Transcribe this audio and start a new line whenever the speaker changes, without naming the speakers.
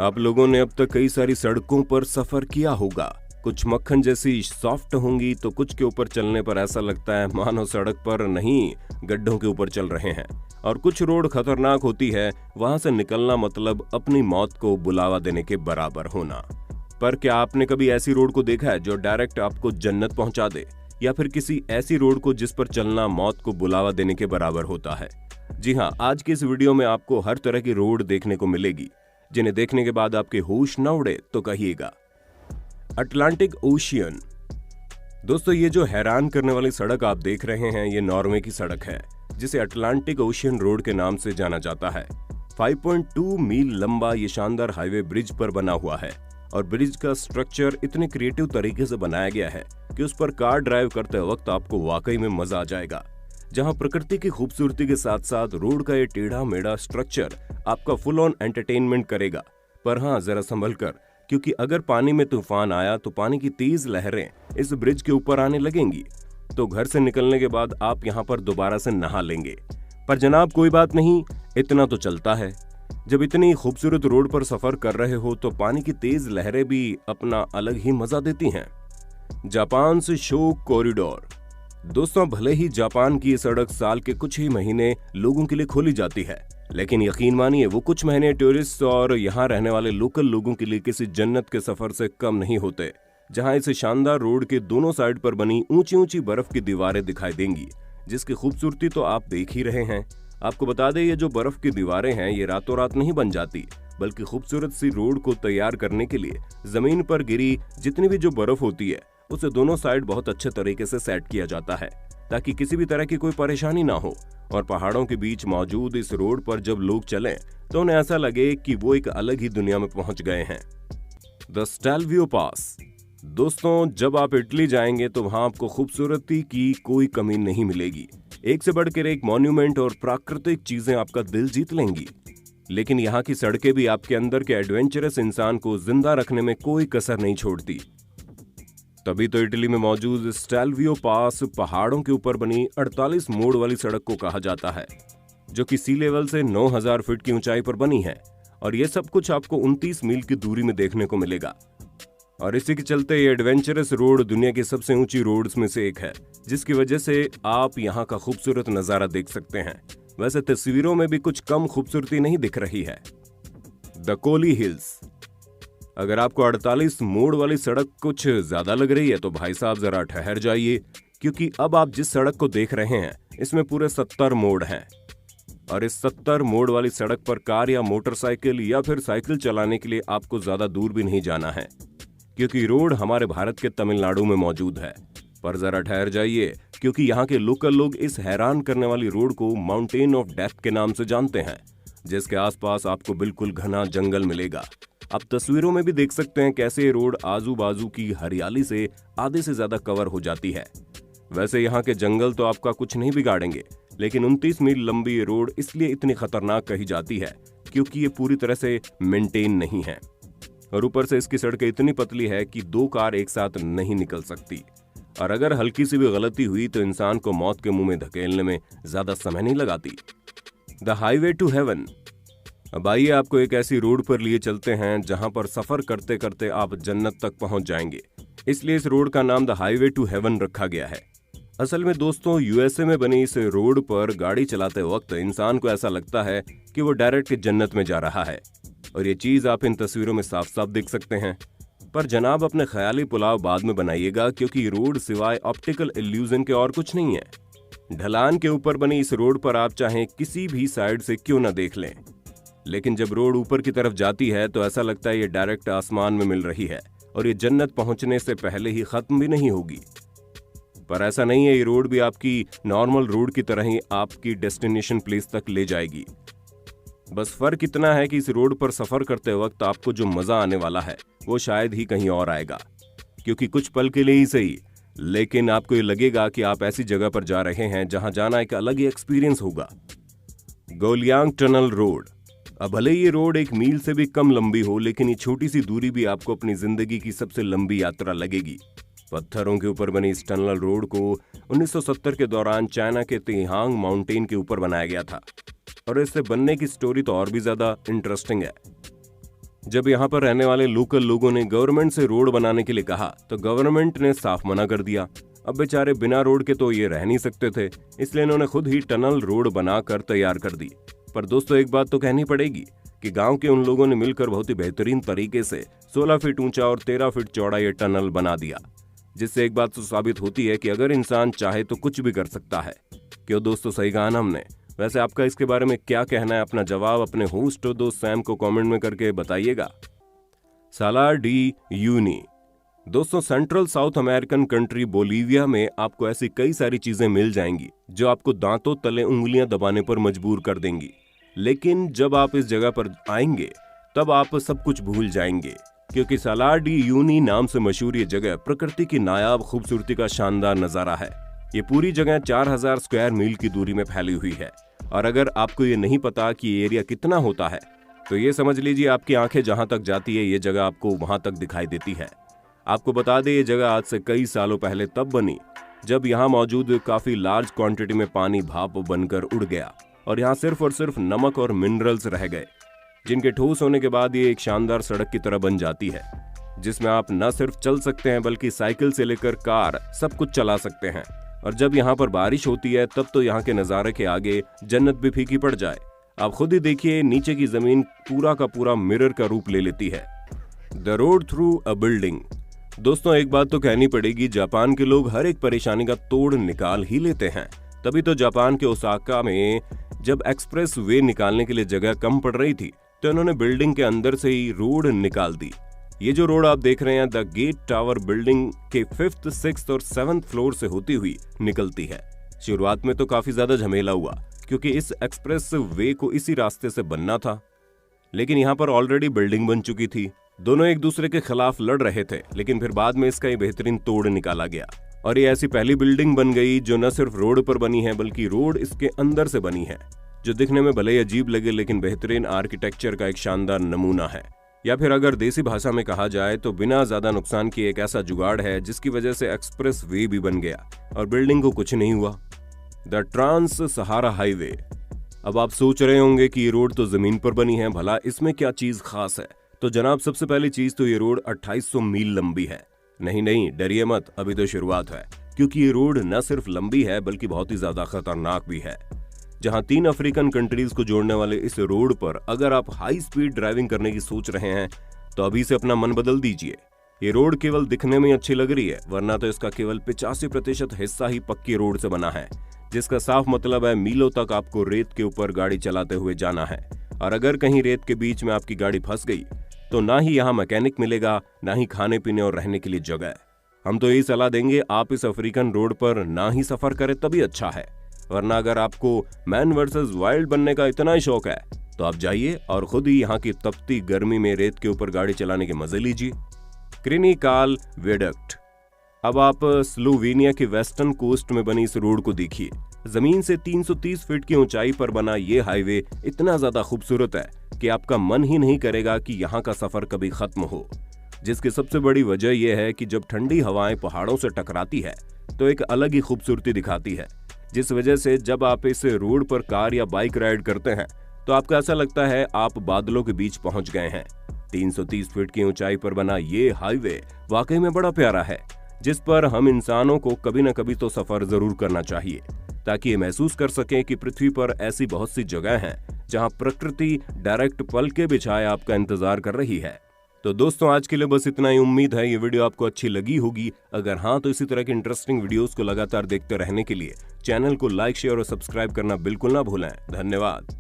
आप लोगों ने अब तक कई सारी सड़कों पर सफर किया होगा। कुछ मक्खन जैसी सॉफ्ट होंगी तो कुछ के ऊपर चलने पर ऐसा लगता है मानो सड़क पर नहीं गड्ढों के ऊपर चल रहे हैं। और कुछ रोड खतरनाक होती है, वहां से निकलना मतलब अपनी मौत को बुलावा देने के बराबर होना। पर क्या आपने कभी ऐसी रोड को देखा है जो डायरेक्ट आपको जन्नत पहुंचा दे, या फिर किसी ऐसी रोड को जिस पर चलना मौत को बुलावा देने के बराबर होता है? जी हाँ, आज के इस वीडियो में आपको हर तरह की रोड देखने को मिलेगी जिन्हें देखने के बाद आपके होश न उड़े तो कहिएगा। Atlantic ocean. दोस्तों, ये जो हैरान करने वाली सड़क आप देख रहे हैं, ये नॉर्वे की सड़क है जिसे अटलांटिक ओशियन रोड के नाम से जाना जाता है। 5.2 मील लंबा ये शानदार हाईवे ब्रिज पर बना हुआ है और ब्रिज का स्ट्रक्चर इतने क्रिएटिव तरीके से बनाया गया है कि उस पर कार ड्राइव करते वक्त आपको वाकई में मजा आ जाएगा। जहां प्रकृति की खूबसूरती के साथ साथ रोड का ये टेढ़ा मेढ़ा स्ट्रक्चर आपका फुल ऑन एंटरटेनमेंट करेगा। पर हाँ, जरा संभल कर, क्योंकि अगर पानी में तूफान आया तो पानी की तेज लहरें इस ब्रिज के ऊपर आने लगेंगी, तो घर से निकलने के बाद आप यहाँ पर दोबारा से नहा लेंगे। पर जनाब, कोई बात नहीं, इतना तो चलता है। जब इतनी खूबसूरत रोड पर सफर कर रहे हो तो पानी की तेज लहरें भी अपना अलग ही मजा देती हैं। जापान से शोक कॉरिडोर। दोस्तों, भले ही जापान की ये सड़क साल के कुछ ही महीने लोगों के लिए खोली जाती है, लेकिन यकीन मानिए वो कुछ महीने टूरिस्ट और यहाँ रहने वाले लोकल लोगों के लिए किसी जन्नत के सफर से कम नहीं होते। जहाँ इस शानदार रोड के दोनों साइड पर बनी ऊंची ऊंची बर्फ की दीवारें दिखाई देंगी, जिसकी खूबसूरती तो आप देख ही रहे हैं। आपको बता दें, ये जो बर्फ की दीवारें हैं ये रातों रात नहीं बन जाती, बल्कि खूबसूरत सी रोड को तैयार करने के लिए जमीन पर गिरी जितनी भी जो बर्फ होती है उसे दोनों साइड बहुत अच्छे तरीके से सेट किया जाता है ताकि किसी भी तरह की कोई परेशानी ना हो। और पहाड़ों के बीच मौजूद इस रोड पर जब लोग चलें तो उन्हें ऐसा लगे कि वो एक अलग ही दुनिया में पहुंच गए हैं। द स्टेल्वियो पास। दोस्तों, जब आप इटली जाएंगे तो वहां आपको खूबसूरती की कोई कमी नहीं मिलेगी। एक से बढ़कर एक मॉन्यूमेंट और प्राकृतिक चीजें आपका दिल जीत लेंगी। लेकिन यहाँ की सड़कें भी आपके अंदर के एडवेंचरस इंसान को जिंदा रखने में कोई कसर नहीं छोड़ती। तभी तो इटली में मौजूद स्टेल्वियो पास पहाड़ों के ऊपर बनी 48 मोड़ वाली सड़क को कहा जाता है, जो कि सी लेवल से 9000 फीट की ऊंचाई पर बनी है। और ये सब कुछ आपको 29 मील की दूरी में देखने को मिलेगा। और इसी के चलते ये एडवेंचरस रोड दुनिया की सबसे ऊंची रोड्स में से एक है, जिसकी वजह से आप यहाँ का खूबसूरत नजारा देख सकते हैं। वैसे तस्वीरों में भी कुछ कम खूबसूरती नहीं दिख रही है। The Kolli hills. अगर आपको 48 मोड़ वाली सड़क कुछ ज्यादा लग रही है तो भाई साहब जरा ठहर जाइए, क्योंकि अब आप जिस सड़क को देख रहे हैं इसमें पूरे 70 मोड़ हैं। और इस 70 मोड़ वाली सड़क पर कार या मोटरसाइकिल या फिर साइकिल चलाने के लिए आपको ज्यादा दूर भी नहीं जाना है, क्योंकि रोड हमारे भारत के तमिलनाडु में मौजूद है। पर जरा ठहर जाइए, क्योंकि यहाँ के लोकल लोग इस हैरान करने वाली रोड को माउंटेन ऑफ डेथ के नाम से जानते हैं, जिसके आसपास आपको बिल्कुल घना जंगल मिलेगा। आप तस्वीरों में भी देख सकते हैं कैसे ये रोड आजू बाजू की हरियाली से आधे से ज्यादा कवर हो जाती है। वैसे यहाँ के जंगल तो आपका कुछ नहीं बिगाड़ेंगे, लेकिन 29 मील लंबी ये रोड इसलिए इतनी खतरनाक कही जाती है क्योंकि ये पूरी तरह से मेंटेन नहीं है। और ऊपर से इसकी सड़कें इतनी पतली है कि 2 कार एक साथ नहीं निकल सकती। और अगर हल्की सी भी गलती हुई तो इंसान को मौत के मुंह में धकेलने में ज्यादा समय नहीं लगाती। The highway to heaven. अब आइए आपको एक ऐसी रोड पर लिए चलते हैं जहां पर सफर करते करते आप जन्नत तक पहुंच जाएंगे। इसलिए इस रोड का नाम द हाईवे टू हेवन रखा गया है। असल में दोस्तों, यूएसए में बनी इस रोड पर गाड़ी चलाते वक्त इंसान को ऐसा लगता है कि वो डायरेक्ट जन्नत में जा रहा है। और ये चीज आप इन तस्वीरों में साफ साफ देख सकते हैं। पर जनाब, अपने ख्याली पुलाव बाद में बनाइएगा, क्योंकि रोड सिवाय ऑप्टिकल इल्यूजन के और कुछ नहीं है। ढलान के ऊपर बनी इस रोड पर आप चाहें किसी भी साइड से क्यों न देख लें, लेकिन जब रोड ऊपर की तरफ जाती है तो ऐसा लगता है ये डायरेक्ट आसमान में मिल रही है और ये जन्नत पहुंचने से पहले ही खत्म भी नहीं होगी। पर ऐसा नहीं है, ये रोड भी आपकी नॉर्मल रोड की तरह ही आपकी डेस्टिनेशन प्लेस तक ले जाएगी। बस फर्क इतना है कि इस रोड पर सफर करते वक्त आपको जो मजा आने वाला है वो शायद ही कहीं और आएगा, क्योंकि कुछ पल के लिए ही सही, लेकिन आपको ये लगेगा कि आप ऐसी जगह पर जा रहे हैं जहां जाना एक अलग ही एक्सपीरियंस होगा। गोलियांग टनल रोड। अब भले ये रोड 1 मील से भी कम लंबी हो, लेकिन ये छोटी सी दूरी भी आपको अपनी जिंदगी की सबसे लंबी यात्रा लगेगी। पत्थरों के ऊपर बनी इस टनल रोड को 1970 के दौरान चाइना के तिहांग माउंटेन के ऊपर बनाया गया था। और इससे बनने की स्टोरी तो और भी ज्यादा इंटरेस्टिंग है। जब यहाँ पर रहने वाले लोकल लोगों ने गवर्नमेंट से रोड बनाने के लिए कहा तो गवर्नमेंट ने साफ मना कर दिया। अब बेचारे बिना रोड के तो ये रह नहीं सकते थे, इसलिए इन्होंने खुद ही टनल रोड बनाकर तैयार कर दी। पर दोस्तों एक बात तो कहनी पड़ेगी कि गांव के उन लोगों ने मिलकर बहुत ही बेहतरीन तरीके से 16 फीट ऊंचा और 13 फीट चौड़ा ये टनल बना दिया, जिससे एक बात तो साबित होती है कि अगर इंसान चाहे तो कुछ भी कर सकता है। क्यों दोस्तों, सही कहा ना हमने? वैसे आपका इसके बारे में क्या कहना है? अपना जवाब अपने होस्ट और दोस्त सैम को कमेंट में करके बताइएगा। साला डी यूनी। दोस्तों central south American country Bolivia में आपको ऐसी कई सारी चीजें मिल जाएंगी जो आपको दांतों तले उंगलियां दबाने पर मजबूर कर देंगी, लेकिन जब आप इस जगह पर आएंगे तब आप सब कुछ भूल जाएंगे, क्योंकि साला डी यूनी नाम से मशहूर ये जगह प्रकृति की नायाब खूबसूरती का शानदार नजारा है। ये पूरी जगह 4000 स्क्वायर मील की दूरी में फैली हुई है, और अगर आपको ये नहीं पता कि ये एरिया कितना होता है तो ये समझ लीजिए आपकी आंखें जहां तक जाती है ये जगह आपको वहां तक दिखाई देती है। आपको बता दें ये जगह आज से कई सालों पहले तब बनी जब यहाँ मौजूद काफी लार्ज क्वांटिटी में पानी भाप बनकर उड़ गया और यहाँ सिर्फ और सिर्फ नमक और मिनरल्स रह गए, जिनके ठोस होने के बाद ये एक शानदार सड़क की तरह बन जाती है, जिसमें आप न सिर्फ चल सकते हैं बल्कि साइकिल से लेकर कार सब कुछ चला सकते हैं। और जब यहाँ पर बारिश होती है तब तो यहाँ के नज़ारे के आगे जन्नत भी फीकी पड़ जाए। आप खुद ही देखिए, नीचे की जमीन पूरा का पूरा मिरर का रूप ले लेती है। The road through a building. दोस्तों एक बात तो कहनी पड़ेगी, जापान के लोग हर एक परेशानी का तोड़ निकाल ही लेते हैं। तभी तो जापान के ओसाका में जब एक्सप्रेस वे निकालने के लिए जगह कम पड़ रही थी तो इन्होंने बिल्डिंग के अंदर से ही रोड निकाल दी। ये जो रोड आप देख रहे हैं द गेट टावर बिल्डिंग के 5th, 6th और 7th फ्लोर से होती हुई निकलती है। शुरुआत में तो काफी ज्यादा झमेला हुआ क्योंकि इस एक्सप्रेस वे को इसी रास्ते से बनना था, लेकिन यहाँ पर ऑलरेडी बिल्डिंग बन चुकी थी। दोनों एक दूसरे के खिलाफ लड़ रहे थे, लेकिन फिर बाद में इसका एक बेहतरीन तोड़ निकाला गया और ये ऐसी पहली बिल्डिंग बन गई जो न सिर्फ रोड पर बनी है बल्कि रोड इसके अंदर से बनी है, जो दिखने में भले ही अजीब लगे लेकिन बेहतरीन आर्किटेक्चर का एक शानदार नमूना है। या फिर अगर देसी भाषा में कहा जाए तो बिना ज्यादा नुकसान किए एक ऐसा जुगाड़ है जिसकी वजह से एक्सप्रेस वे भी बन गया और बिल्डिंग को कुछ नहीं हुआ। The trans Sahara highway. अब आप सोच रहे होंगे कि ये रोड तो जमीन पर बनी है, भला इसमें क्या चीज खास है? तो जनाब सबसे पहली चीज तो ये रोड 2800 मील लंबी है। नहीं, डरिए मत, अभी तो शुरुआत है, क्योंकि ये रोड न सिर्फ लंबी है बल्कि बहुत ही ज्यादा खतरनाक भी है। जहां 3 अफ्रीकन कंट्रीज को जोड़ने वाले इस रोड पर अगर आप हाई स्पीड ड्राइविंग करने की सोच रहे हैं तो अभी से अपना मन बदल दीजिए। ये रोड केवल दिखने में अच्छी लग रही है, वरना तो इसका केवल 85% हिस्सा ही पक्की रोड से बना है, जिसका साफ मतलब है मीलों तक आपको रेत के ऊपर गाड़ी चलाते हुए जाना है। और अगर कहीं रेत के बीच में आपकी गाड़ी फंस गई तो ना ही यहाँ मैकेनिक मिलेगा, ना ही खाने पीने और रहने के लिए जगह। हम तो यही सलाह देंगे आप इस अफ्रीकन रोड पर ना ही सफर करें तभी अच्छा है, वरना अगर आपको मैन वर्सेस वाइल्ड बनने का इतना ही शौक है तो आप जाइए और खुद ही यहाँ की तपती गर्मी में रेत के ऊपर गाड़ी चलाने के मजे लीजिए। क्रिनिकाल वियाडक्ट। अब आप स्लोवेनिया के वेस्टर्न कोस्ट में बनी इस रोड को देखिए। जमीन से 330 फीट की ऊंचाई पर बना ये हाईवे इतना ज्यादा खूबसूरत है कि आपका मन ही नहीं करेगा कि यहाँ का सफर कभी खत्म हो। जिसकी सबसे बड़ी वजह यह है कि जब ठंडी हवाएं पहाड़ों से टकराती है तो एक अलग ही खूबसूरती दिखाती है, जिस वजह से जब आप इस रोड पर कार या बाइक राइड करते हैं तो आपको ऐसा लगता है आप बादलों के बीच पहुंच गए हैं। 330 फीट की ऊंचाई पर बना ये हाईवे वाकई में बड़ा प्यारा है, जिस पर हम इंसानों को कभी न कभी तो सफर जरूर करना चाहिए, ताकि ये महसूस कर सकें कि पृथ्वी पर ऐसी बहुत सी जगह हैं जहां प्रकृति डायरेक्ट पल के बिछाए आपका इंतजार कर रही है। तो दोस्तों आज के लिए बस इतना ही। उम्मीद है ये वीडियो आपको अच्छी लगी होगी। अगर हाँ तो इसी तरह की इंटरेस्टिंग वीडियोस को लगातार देखते रहने के लिए चैनल को लाइक, शेयर और सब्सक्राइब करना बिल्कुल ना भूलें। धन्यवाद।